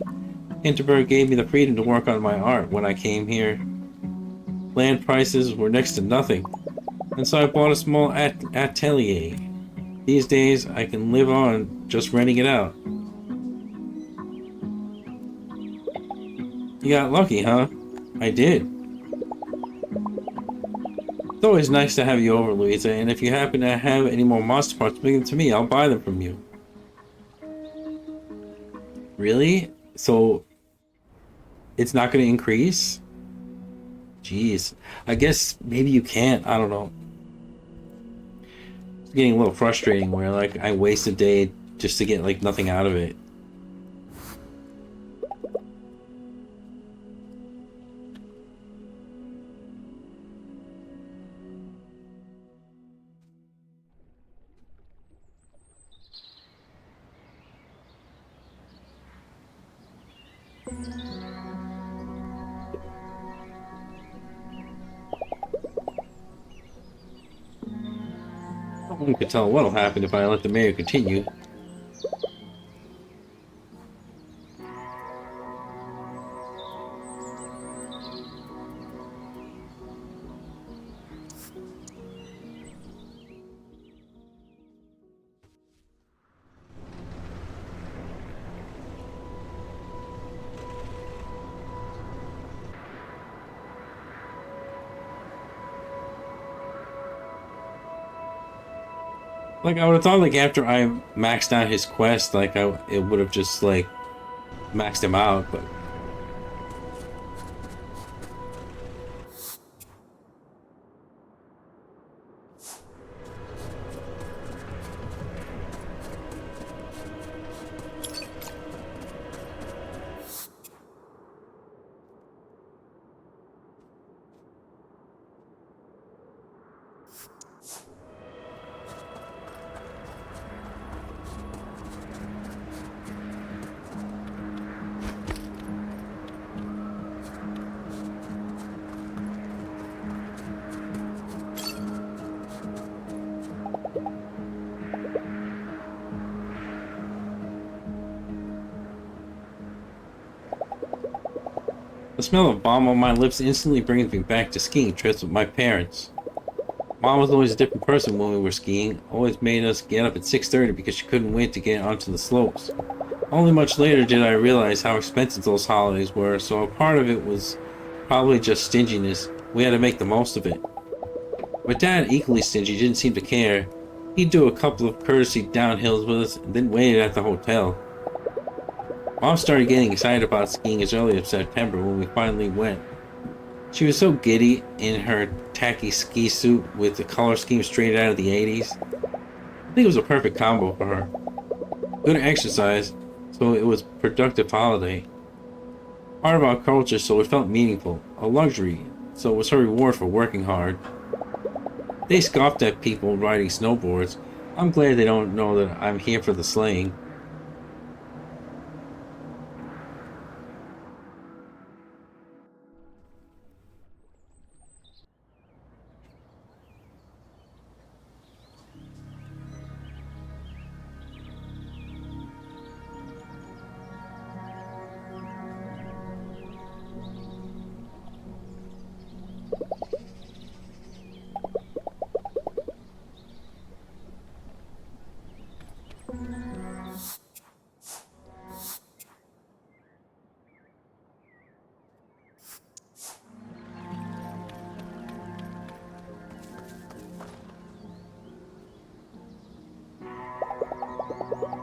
Hinterberg gave me the freedom to work on my art when I came here. Land prices were next to nothing, and so I bought a small atelier. These days, I can live on just renting it out. You got lucky, huh? I did. It's always nice to have you over, Louisa, and if you happen to have any more monster parts, bring them to me. I'll buy them from you. Really? So, It's not going to increase? Jeez. I guess maybe you can't. I don't know. It's getting a little frustrating where, like, I waste a day just to get, like, nothing out of it. No one could tell what'll happen if I let the mayor continue. Like, I would have thought, like, after I maxed out his quest, like, it would have just, like, maxed him out, but... The smell of bomb on my lips instantly brings me back to skiing trips with my parents. Mom was always a different person when we were skiing, always made us get up at 6:30 because she couldn't wait to get onto the slopes. Only much later did I realize how expensive those holidays were, so a part of it was probably just stinginess. We had to make the most of it. My dad, equally stingy, didn't seem to care. He'd do a couple of courtesy downhills with us and then waited at the hotel. Mom started getting excited about skiing as early as September when we finally went. She was so giddy in her tacky ski suit with the color scheme straight out of the 80s. I think it was a perfect combo for her. Good exercise, so it was a productive holiday. Part of our culture, so it felt meaningful. A luxury, so it was her reward for working hard. They scoffed at people riding snowboards. I'm glad they don't know that I'm here for the sleighing.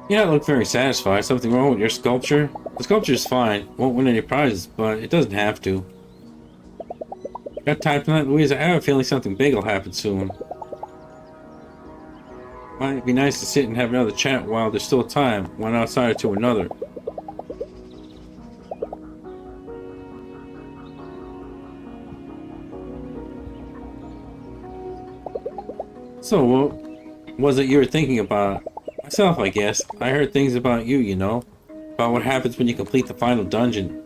You don't look very satisfied. Something wrong with your sculpture? The sculpture's fine. Won't win any prizes, but it doesn't have to. Got time tonight, Louise? I have a feeling something big will happen soon. Might be nice to sit and have another chat while there's still time, one outsider to another. So, what was it you were thinking about? Myself, I guess. I heard things about you, you know. About what happens when you complete the final dungeon.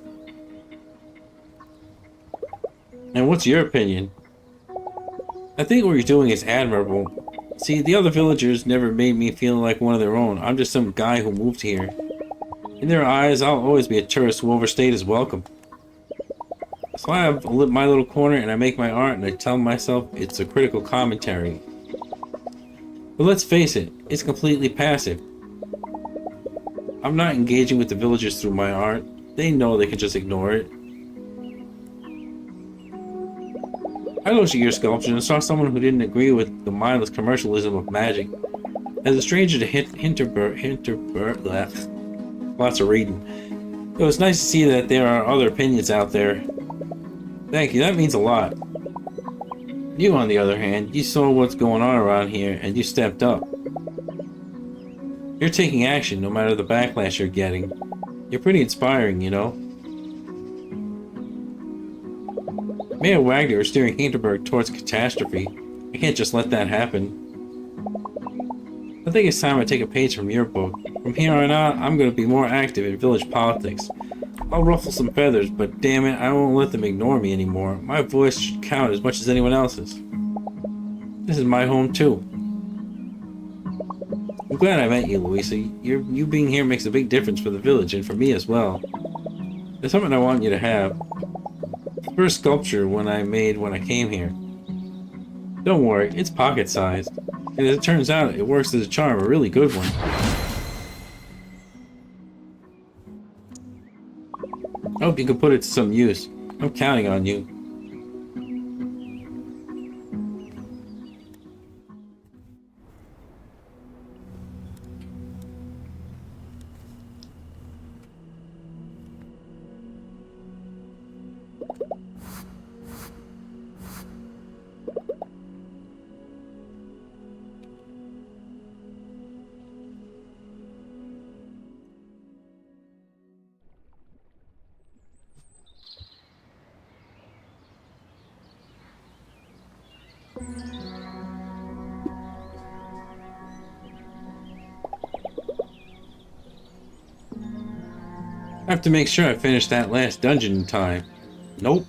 And what's your opinion? I think what you're doing is admirable. See, the other villagers never made me feel like one of their own. I'm just some guy who moved here. In their eyes, I'll always be a tourist who overstayed his welcome. So I have my little corner and I make my art and I tell myself it's a critical commentary. But let's face it, it's completely passive. I'm not engaging with the villagers through my art. They know they can just ignore it. I looked at your sculpture and saw someone who didn't agree with the mindless commercialism of magic. As a stranger to Hinterberg, lots of reading. It was nice to see that there are other opinions out there. Thank you, that means a lot. You, on the other hand, you saw what's going on around here and you stepped up. You're taking action no matter the backlash you're getting. You're pretty inspiring, you know? Mayor Wagner is steering Hinterberg towards catastrophe. I can't just let that happen. I think it's time I take a page from your book. From here on out, I'm going to be more active in village politics. I'll ruffle some feathers, but damn it, I won't let them ignore me anymore. My voice should count as much as anyone else's. This is my home too. I'm glad I met you, Louisa. You being here makes a big difference for the village and for me as well. There's something I want you to have. The first sculpture I made when I came here. Don't worry, it's pocket-sized. And as it turns out, it works as a charm, a really good one. I hope you can put it to some use. I'm counting on you. I have to make sure I finish that last dungeon in time. Nope.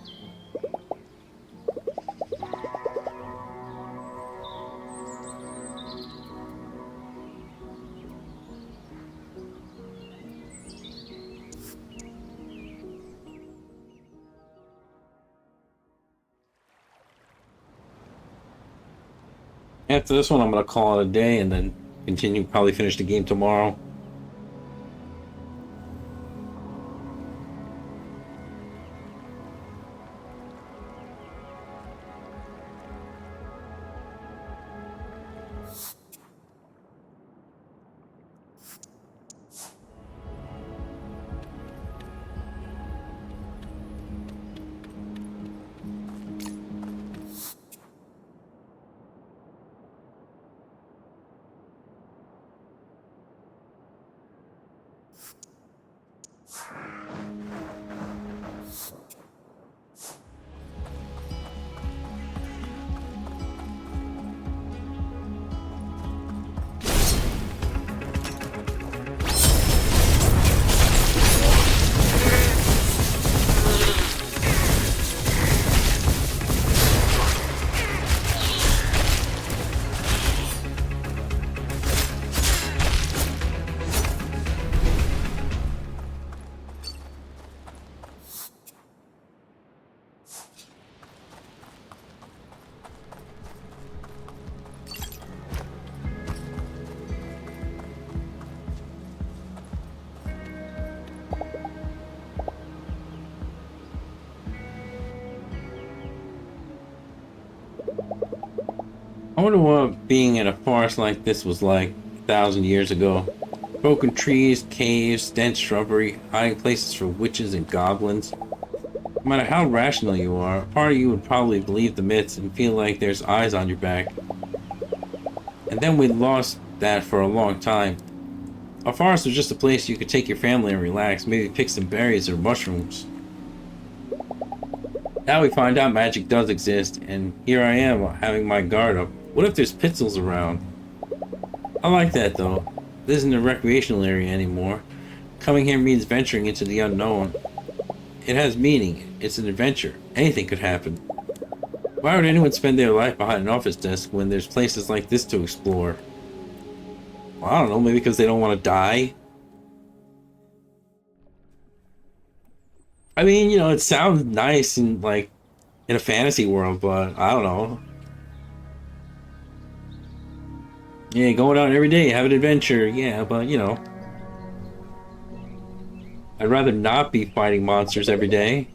After this one, I'm going to call it a day and then continue, probably finish the game tomorrow. I wonder what being in a forest like this was like 1,000 years ago. Broken trees, caves, dense shrubbery, hiding places for witches and goblins. No matter how rational you are, a part of you would probably believe the myths and feel like there's eyes on your back. And then we lost that for a long time. A forest was just a place you could take your family and relax, maybe pick some berries or mushrooms. Now we find out magic does exist, and here I am having my guard up. What if there's pistols around? I like that though. This isn't a recreational area anymore. Coming here means venturing into the unknown. It has meaning. It's an adventure. Anything could happen. Why would anyone spend their life behind an office desk when there's places like this to explore? Well, I don't know, maybe because they don't want to die? I mean, you know, it sounds nice in, like, in a fantasy world, but I don't know. Yeah, going out every day, have an adventure, yeah, but, you know. I'd rather not be fighting monsters every day.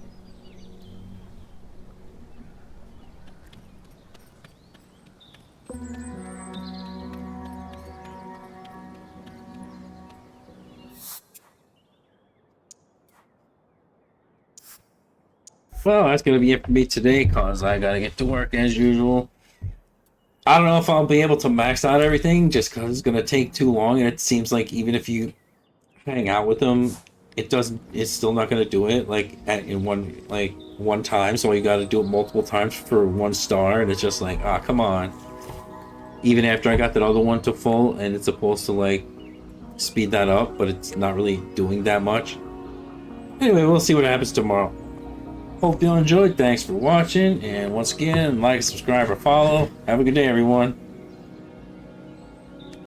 Well, that's gonna be it for me today, cause I gotta get to work as usual. I don't know if I'll be able to max out everything, just cause it's gonna take too long, and it seems like even if you hang out with them, it doesn't. It's still not gonna do it in one time. So you got to do it multiple times for 1 star, and it's just like, ah, come on. Even after I got that other one to full, and it's supposed to like speed that up, but it's not really doing that much. Anyway, we'll see what happens tomorrow. Hope you enjoyed. Thanks for watching, and once again, like, subscribe, or follow. Have a good day, everyone.